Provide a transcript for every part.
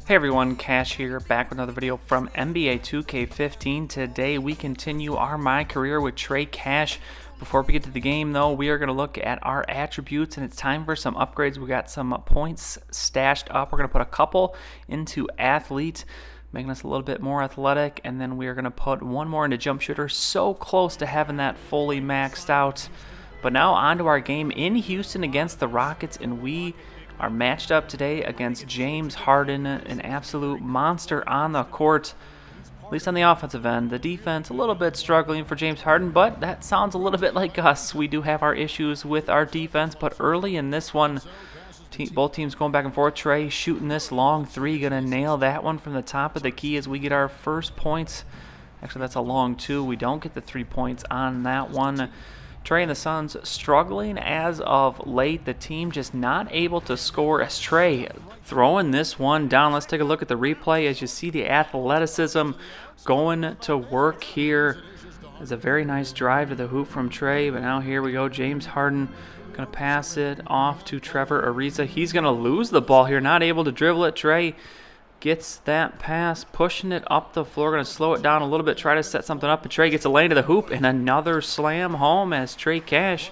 Hey everyone, Cash here, back with another video from NBA 2K15. Today we continue our My Career with Trey Cash. Before we get to the game though, we are going to look at our attributes and it's time for some upgrades. We got some points stashed up. We're going to put a couple into Athlete, making us a little bit more athletic, and then we are going to put one more into Jump Shooter. So close to having that fully maxed out. But now on to our game in Houston against the Rockets, and we are matched up today against James Harden, an absolute monster on the court, at least on the offensive end. The defense a little bit struggling for James Harden, but that sounds a little bit like us. We do have our issues with our defense, but early in this one, both teams going back and forth. Trey shooting this long three, gonna nail that one from the top of the key as we get our first points. Actually, that's a long two. We don't get the 3 points on that one. Trey and the Suns struggling as of late. The team just not able to score as Trey throwing this one down. Let's take a look at the replay as you see the athleticism going to work here. It's a very nice drive to the hoop from Trey, but now here we go. James Harden going to pass it off to Trevor Ariza. He's going to lose the ball here, not able to dribble it. Trey gets that pass, pushing it up the floor. Going to slow it down a little bit, try to set something up. But Trey gets a lane to the hoop and another slam home as Trey Cash.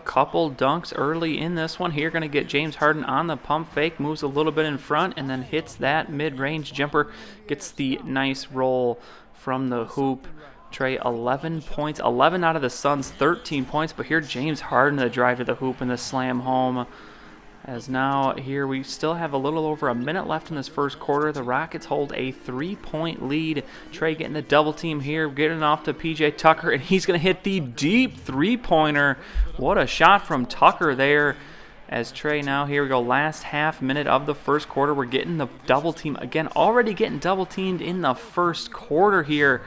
Couple dunks early in this one here. Going to get James Harden on the pump fake, moves a little bit in front, and then hits that mid-range jumper. Gets the nice roll from the hoop. Trey 11 points, 11 out of the Suns, 13 points. But here James Harden, the drive to the hoop and the slam home. As now here we still have a little over a minute left in this first quarter. The Rockets hold a 3-point lead. Trey getting the double team here, getting off to PJ Tucker, and he's going to hit the deep three-pointer. What a shot from Tucker there. As Trey now, here we go, last half minute of the first quarter. We're getting the double team again, already getting double teamed in the first quarter here.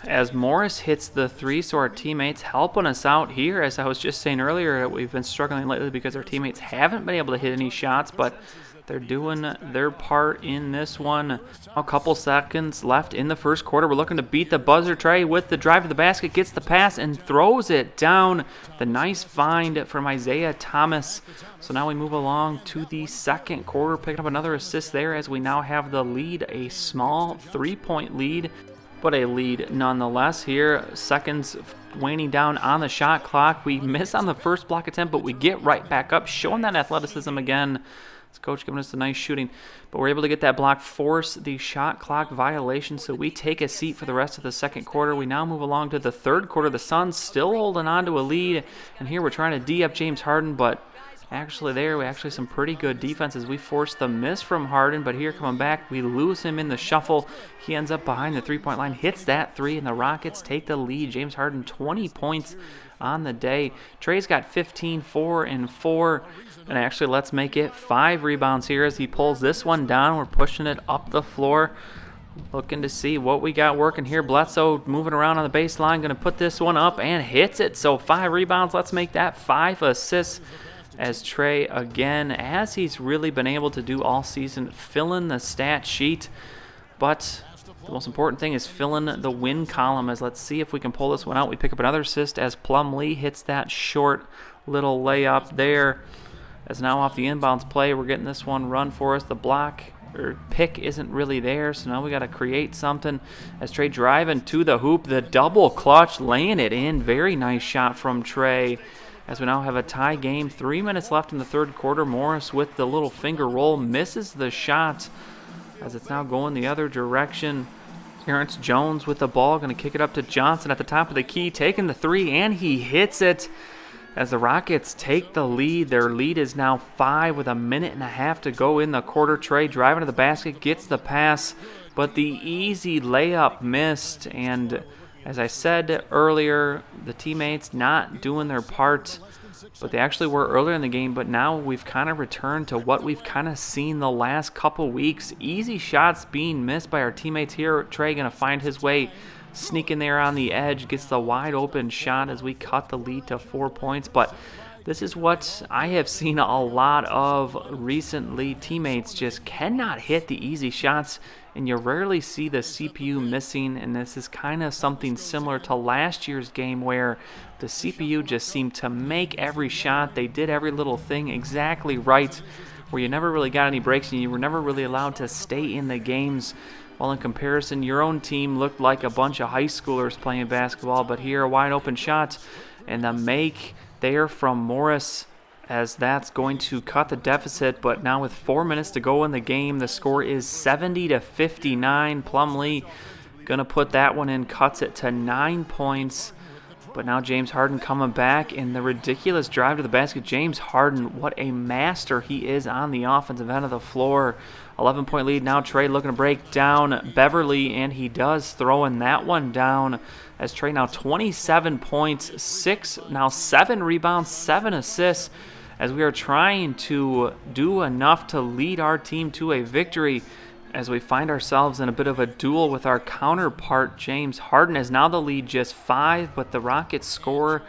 As Morris hits the three, so our teammates helping us out here. As I was just saying earlier, we've been struggling lately because our teammates haven't been able to hit any shots, but they're doing their part in this one. A couple seconds left in the first quarter. We're looking to beat the buzzer. Trey with the drive to the basket, gets the pass and throws it down. The nice find from Isaiah Thomas. So now we move along to the second quarter, picking up another assist there as we now have the lead, a small 3-point lead. But a lead nonetheless here. Seconds waning down on the shot clock. We miss on the first block attempt, but we get right back up, showing that athleticism again. This coach giving us a nice shooting, but we're able to get that block, force the shot clock violation, so we take a seat for the rest of the second quarter. We now move along to the third quarter. The Suns still holding on to a lead, and here we're trying to D up James Harden, but actually there, we actually some pretty good defense as we force the miss from Harden, but here coming back, we lose him in the shuffle. He ends up behind the three-point line, hits that three, and the Rockets take the lead. James Harden, 20 points on the day. Trey's got 15, 4 and 4, and actually let's make it 5 rebounds here as he pulls this one down. We're pushing it up the floor. Looking to see what we got working here. Bledsoe moving around on the baseline, going to put this one up and hits it. So 5 rebounds, let's make that 5 assists. As Trey, again, as he's really been able to do all season, filling the stat sheet. But the most important thing is filling the win column. As let's see if we can pull this one out. We pick up another assist as Plumlee hits that short little layup there. As now off the inbounds play, we're getting this one run for us. The block or pick isn't really there, so now we got to create something. As Trey driving to the hoop, the double clutch, laying it in. Very nice shot from Trey. As we now have a tie game, 3 minutes left in the third quarter. Morris with the little finger roll misses the shot as it's now going the other direction. Terrence Jones with the ball, going to kick it up to Johnson at the top of the key, taking the three, and he hits it as the Rockets take the lead. Their lead is now 5 with a minute and a half to go in the quarter. Trey driving to the basket, gets the pass, but the easy layup missed, and as I said earlier, the teammates not doing their part, but they actually were earlier in the game, but now we've kind of returned to what we've kind of seen the last couple weeks. Easy shots being missed by our teammates here. Trey going to find his way, sneaking there on the edge, gets the wide open shot as we cut the lead to 4 points, but this is what I have seen a lot of recently. Teammates just cannot hit the easy shots and you rarely see the CPU missing, and this is kind of something similar to last year's game where the CPU just seemed to make every shot. They did every little thing exactly right, where you never really got any breaks and you were never really allowed to stay in the games. While in comparison, your own team looked like a bunch of high schoolers playing basketball, but here a wide open shot and the make there from Morris, as that's going to cut the deficit. But now with 4 minutes to go in the game, the score is 70-59. Plumlee going to put that one in, cuts it to 9 points. But now James Harden coming back in the ridiculous drive to the basket. James Harden, what a master he is on the offensive end of the floor. 11-point lead. Now Trey looking to break down Beverly, and he does, throwing that one down as Trey now 27 points, 7 rebounds, 7 assists, as we are trying to do enough to lead our team to a victory, as we find ourselves in a bit of a duel with our counterpart. James Harden is now the lead, just 5, but the Rockets score.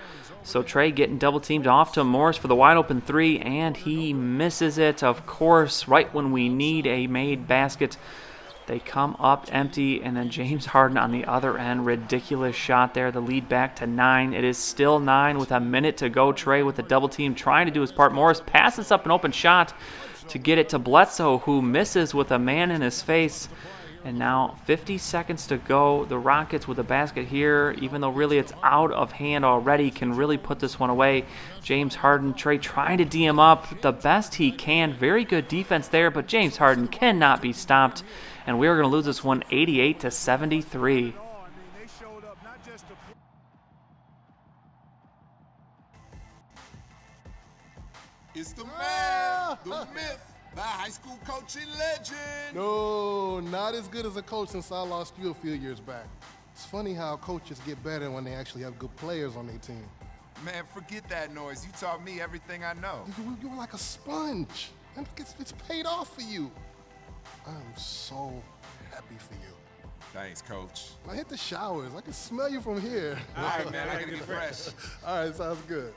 So Trey getting double teamed off to Morris for the wide open 3, and he misses it, of course, right when we need a made basket. They come up empty, and then James Harden on the other end, ridiculous shot there, the lead back to 9. It is still 9 with a minute to go. Trey with the double team trying to do his part. Morris passes up an open shot to get it to Bledsoe, who misses with a man in his face. And now 50 seconds to go. The Rockets with a basket here, even though really it's out of hand already, can really put this one away. James Harden, Trey trying to D him up the best he can. Very good defense there, but James Harden cannot be stopped. And we are going to lose this one 88-73. It's the man, the myth, the high school coaching legend. No, not as good as a coach since I lost you a few years back. It's funny how coaches get better when they actually have good players on their team. Man, forget that noise. You taught me everything I know. You were like a sponge, and it's paid off for you. I'm so happy for you. Thanks, Coach. I hit the showers. I can smell you from here. All right, man, I gotta get fresh. All right, sounds good.